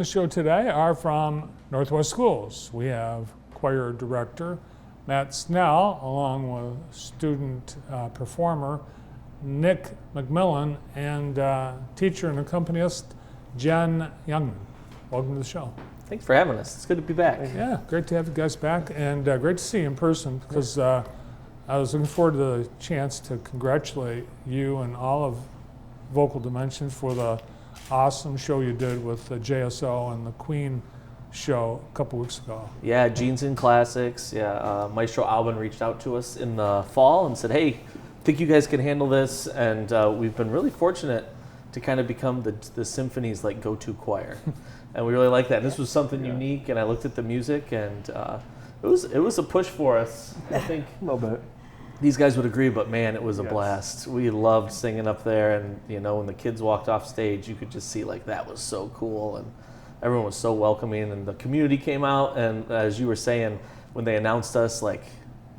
The show today are from Northwest Schools. We have choir director Matt Snell along with student performer Nick McMillan and teacher and accompanist Jen Youngman. Welcome to the show. Thanks for having us. It's good to be back. Yeah, great to have you guys back and great to see you in person because I was looking forward to the chance to congratulate you and all of Vocal Dimension for the awesome show you did with the JSO and the Queen show a couple weeks ago. Yeah, Genes and Classics. Yeah, Maestro Alban reached out to us in the fall and said, hey, think you guys can handle this? And we've been really fortunate to kind of become the symphony's like go-to choir. And we really like that. And this was something unique, and I looked at the music, and it was a push for us. I think A little bit. these guys would agree, but man, it was a Yes. blast. We loved singing up there, and when the kids walked off stage, you could just see like that was so cool, and everyone was so welcoming, and the community came out, and as you were saying, when they announced us, like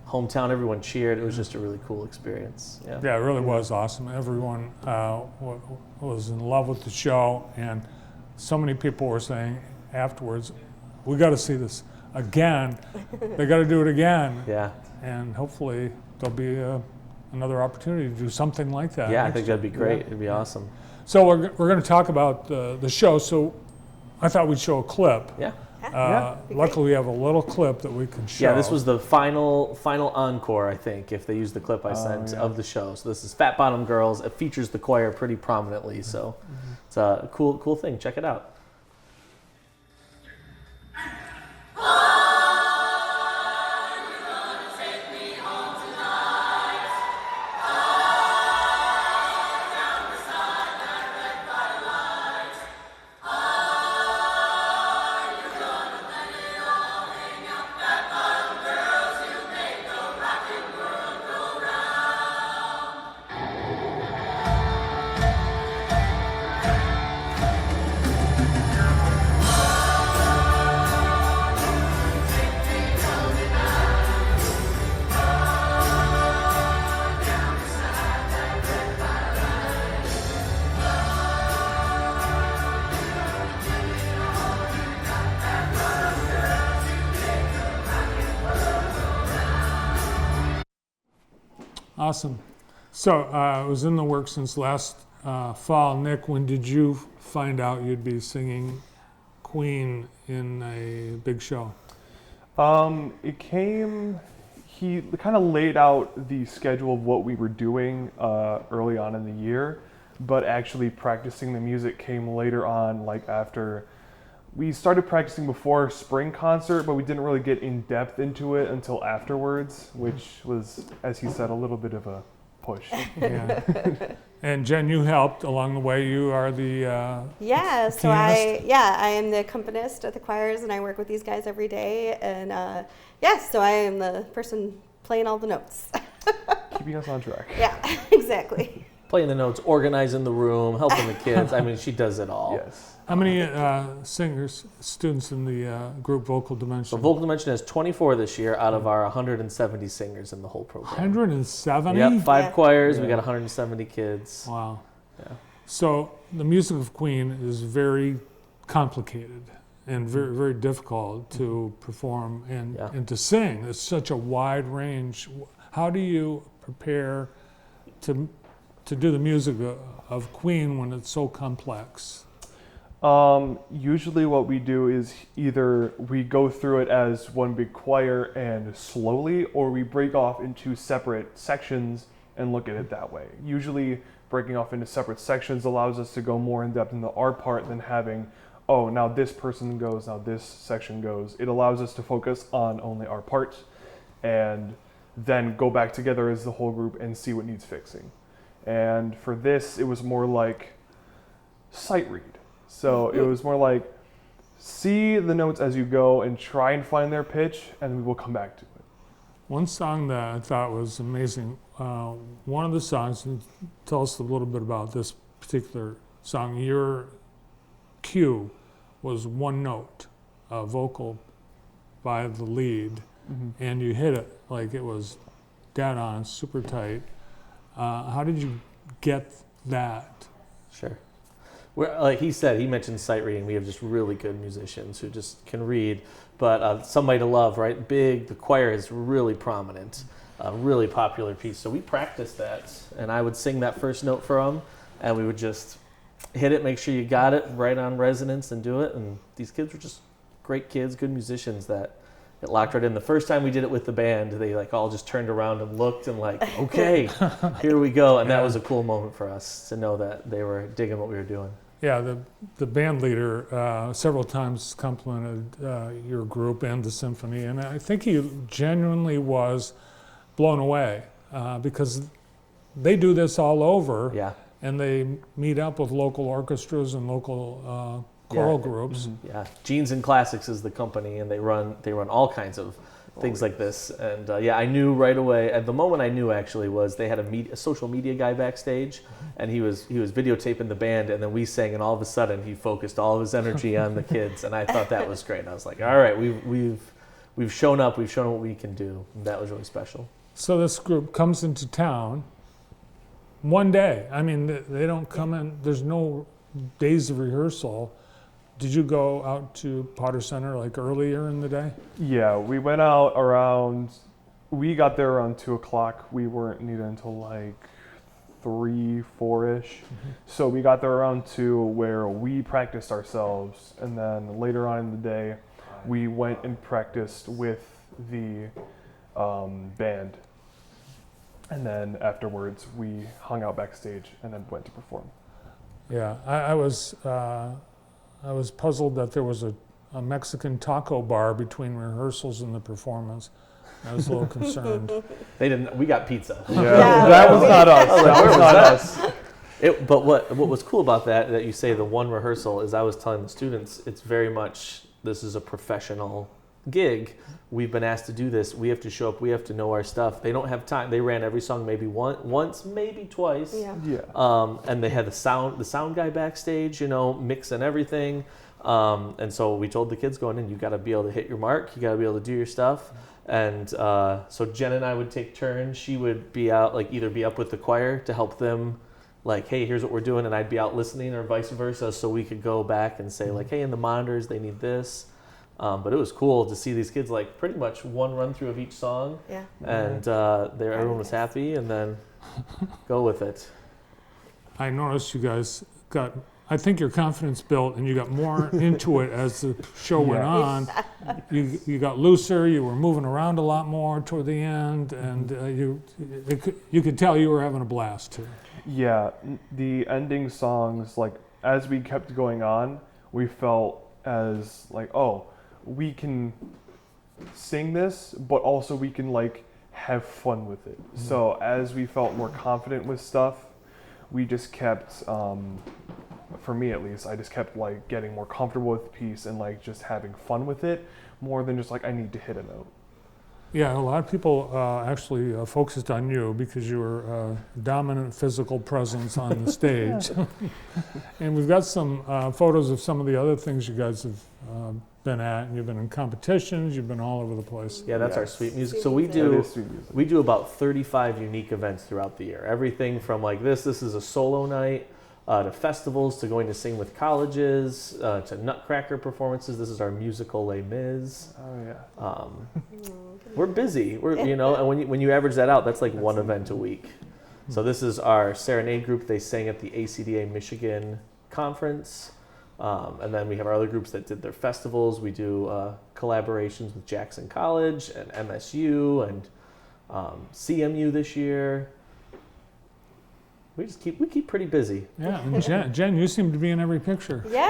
hometown, everyone cheered. It was just a really cool experience. Yeah. Yeah, it really was awesome. Everyone was in love with the show, and so many people were saying afterwards, we got to see this again. They got to do it again. Yeah. And hopefully there'll be another opportunity to do something like that. Yeah, I next think year. that'd be great. It'd be awesome. So we're going to talk about the show. So I thought we'd show a clip. Yeah. Luckily, we have a little clip that we can show. Yeah, this was the final encore, I think, if they used the clip I sent yeah. of the show. So this is Fat Bottom Girls. It features the choir pretty prominently, so it's a cool thing. Check it out. Awesome. So it was in the works since last fall. Nick, when did you find out you'd be singing Queen in a big show? It came, he kind of laid out the schedule of what we were doing early on in the year, but actually practicing the music came later on, like after we started practicing before spring concert, but we didn't really get in depth into it until afterwards, which was, as he said, a little bit of a push. Yeah. And Jen, you helped along the way. You are the Yeah, so pianist? I am the accompanist at the choirs, and I work with these guys every day. And so I am the person playing all the notes. Keeping us on track. Yeah, exactly. Playing the notes, organizing the room, helping the kids. I mean, she does it all. Yes. How many students in the group Vocal Dimension? So Vocal Dimension has 24 this year out of our 170 singers in the whole program. 170? Yep, 5 Yeah. choirs. We Yeah. got 170 kids. Wow. Yeah. So the music of Queen is very complicated and very, very difficult to perform and, Yeah. and to sing. It's such a wide range. How do you prepare to do the music of Queen when it's so complex? Usually what we do is either we go through it as one big choir and slowly, or we break off into separate sections and look at it that way. Usually breaking off into separate sections allows us to go more in depth into our part than having, oh, now this person goes, now this section goes. It allows us to focus on only our part and then go back together as the whole group and see what needs fixing. And for this, it was more like sight read. So it was more like see the notes as you go and try and find their pitch, and we will come back to it. One song that I thought was amazing, one of the songs, and tell us a little bit about this particular song. Your cue was one note, vocal by the lead, and you hit it like it was dead on, super tight. How did you get that? Sure. We're, like he mentioned sight reading. We have just really good musicians who just can read. But Somebody to Love, right? Big. The choir is really prominent, a really popular piece. So we practiced that, and I would sing that first note for them, and we would just hit it, make sure you got it right on resonance, and do it. And these kids were just great kids, good musicians that it locked right in. The first time we did it with the band, they like all just turned around and looked and like, okay, here we go. And that was a cool moment for us to know that they were digging what we were doing. Yeah, the band leader several times complimented your group and the symphony, and I think he genuinely was blown away because they do this all over, Yeah. and they meet up with local orchestras and local choral groups. Yeah, Genes and Classics is the company, and they run all kinds of things like this. And I knew right away. At the moment, I knew actually was they had a social media guy backstage, and he was videotaping the band, and then we sang, and all of a sudden he focused all of his energy on the kids, and I thought that was great. I was like, all right, we've shown up, we've shown what we can do, and that was really special. So this group comes into town one day. I mean, they don't come in. There's no days of rehearsal. Did you go out to Potter Center like earlier in the day? Yeah, we went out around. We got there around 2:00. We weren't needed until like 3, 4-ish. So we got there around 2, where we practiced ourselves, and then later on in the day, we went and practiced with the band. And then afterwards, we hung out backstage and then went to perform. Yeah, I was puzzled that there was a Mexican taco bar between rehearsals and the performance. I was a little concerned. They didn't. We got pizza. Yeah, Yeah. that was not us. I was like, That where was was not that? us. But what was cool about that you say the one rehearsal is I was telling the students it's very much this is a professional gig. We've been asked to do this. We have to show up. We have to know our stuff. They don't have time. They ran every song maybe once, maybe twice. Yeah. Yeah. And they had the sound guy backstage, mixing everything. And so we told the kids going in, you got to be able to hit your mark. You got to be able to do your stuff. And so Jen and I would take turns. She would be out, like either be up with the choir to help them, like, hey, here's what we're doing, and I'd be out listening, or vice versa, so we could go back and say, like, hey, in the monitors, they need this. But it was cool to see these kids, like, pretty much one run through of each song, Yeah. and everyone was happy, and then go with it. I noticed you guys got, I think your confidence built and you got more into it as the show went Yeah. on. You got looser, you were moving around a lot more toward the end, and you could tell you were having a blast too. Yeah, the ending songs, like, as we kept going on, we felt as, like, oh, we can sing this, but also we can, like, have fun with it. So as we felt more confident with stuff, we just kept, for me at least, I just kept, like, getting more comfortable with the piece and, like, just having fun with it more than just, like, I need to hit a note. Yeah, a lot of people actually focused on you because you were a dominant physical presence on the stage. And we've got some photos of some of the other things you guys have been at. You've been in competitions, you've been all over the place. Yeah, that's our Yes. sweet music. Sweet So we music. That do is sweet music. we do about 35 unique events throughout the year. Everything from like this is a solo night, to festivals, to going to sing with colleges, to Nutcracker performances. This is our musical Les Mis. Oh, yeah. We're busy. And when you average that out, that's like one event a week. So this is our serenade group. They sang at the ACDA Michigan conference. And then we have our other groups that did their festivals. We do collaborations with Jackson College and MSU and CMU this year. We keep pretty busy. Yeah, and Jen, you seem to be in every picture. Yeah,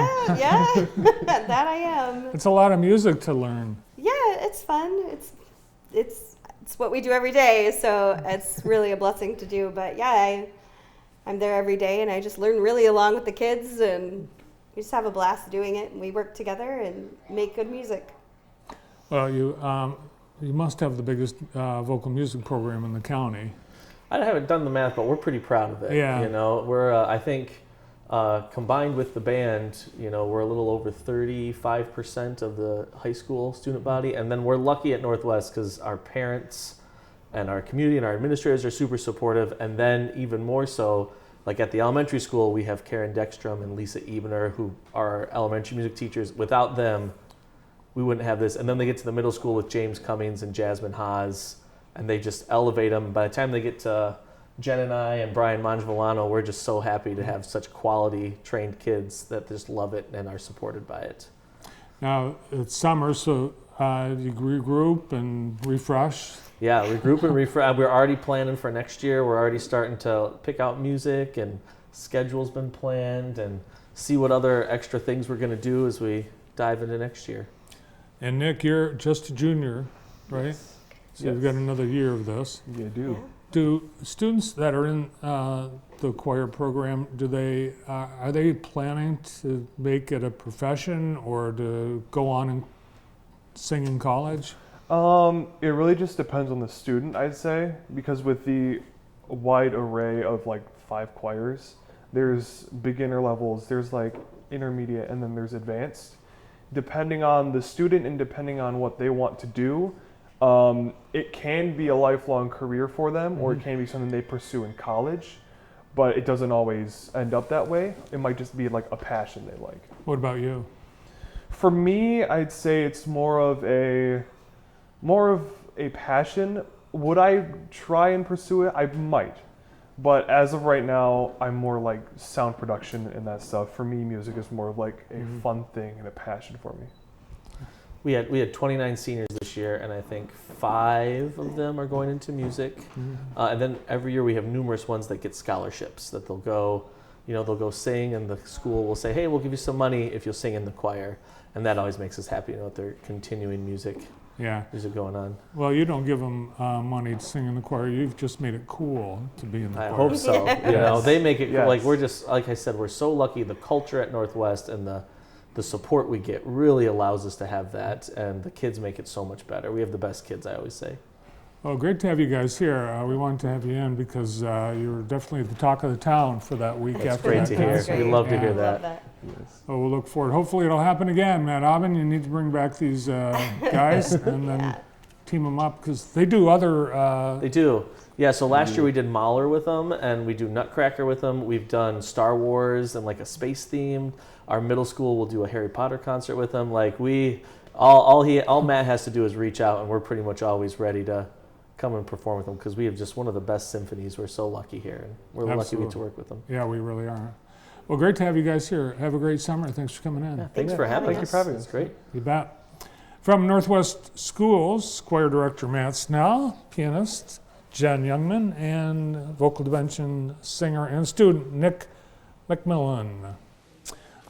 that I am. It's a lot of music to learn. Yeah, it's fun. It's what we do every day, so it's really a blessing to do. But yeah, I'm there every day, and I just learn really along with the kids, and we just have a blast doing it. And we work together and make good music. Well, you must have the biggest vocal music program in the county. I haven't done the math, but we're pretty proud of it. Yeah. We're I think combined with the band, we're a little over 35% of the high school student body, and then we're lucky at Northwest because our parents and our community and our administrators are super supportive, and then even more so, Like at the elementary school, we have Karen Deckstrom and Lisa Ebener, who are elementary music teachers. Without them, we wouldn't have this. And then they get to the middle school with James Cummings and Jasmine Haas, and they just elevate them. By the time they get to Jen and I and Brian Mangiavillano, we're just so happy to have such quality trained kids that just love it and are supported by it. Now, it's summer, so you regroup and refresh. Yeah, regroup and refresh. We're already planning for next year. We're already starting to pick out music, and schedule's been planned, and see what other extra things we're going to do as we dive into next year. And Nick, you're just a junior, right? So you've got another year of this. Yeah, I do. Do students that are in the choir program, are they planning to make it a profession or to go on and sing in college? It really just depends on the student, I'd say, because with the wide array of like 5 choirs, there's beginner levels, there's like intermediate, and then there's advanced. Depending on the student and depending on what they want to do, it can be a lifelong career for them, or it can be something they pursue in college, but it doesn't always end up that way. It might just be like a passion they like. What about you? For me, I'd say it's more of a passion. Would I try and pursue it? I might. But as of right now, I'm more like sound production and that stuff. For me, music is more of like a fun thing and a passion for me. We had 29 seniors this year, and I think 5 of them are going into music. And then every year we have numerous ones that get scholarships that they'll go sing, and the school will say, hey, we'll give you some money if you'll sing in the choir. And that always makes us happy to know that they're continuing music going on. Well, you don't give them money to sing in the choir. You've just made it cool to be in the I choir. hope so. Yes. They make it Yes. like we're just, like I said, we're so lucky. The culture at Northwest and the support we get really allows us to have that, and the kids make it so much better. We have the best kids, I always say. Well, great to have you guys here. We wanted to have you in because you're definitely the talk of the town for that week It's after great that to hear. concert. We love to hear Yeah. that. Love that. Yes. Oh, we'll look forward. Hopefully it'll happen again, Matt Aubin. You need to bring back these guys and then Yeah. team them up because they do other. They do. Yeah, so last year we did Mahler with them, and we do Nutcracker with them. We've done Star Wars and like a space theme. Our middle school will do a Harry Potter concert with them. Like all Matt has to do is reach out, and we're pretty much always ready to come and perform with them because we have just one of the best symphonies. We're so lucky here, and we're lucky we get to work with them. Yeah, we really are. Well, great to have you guys here. Have a great summer. Thanks for coming in. Yeah, thanks for having us. Thank you for having It's us. great. You bet. From Northwest Schools, choir director Matt Snell, pianist Jen Youngman, and vocal dimension singer and student Nick McMillan.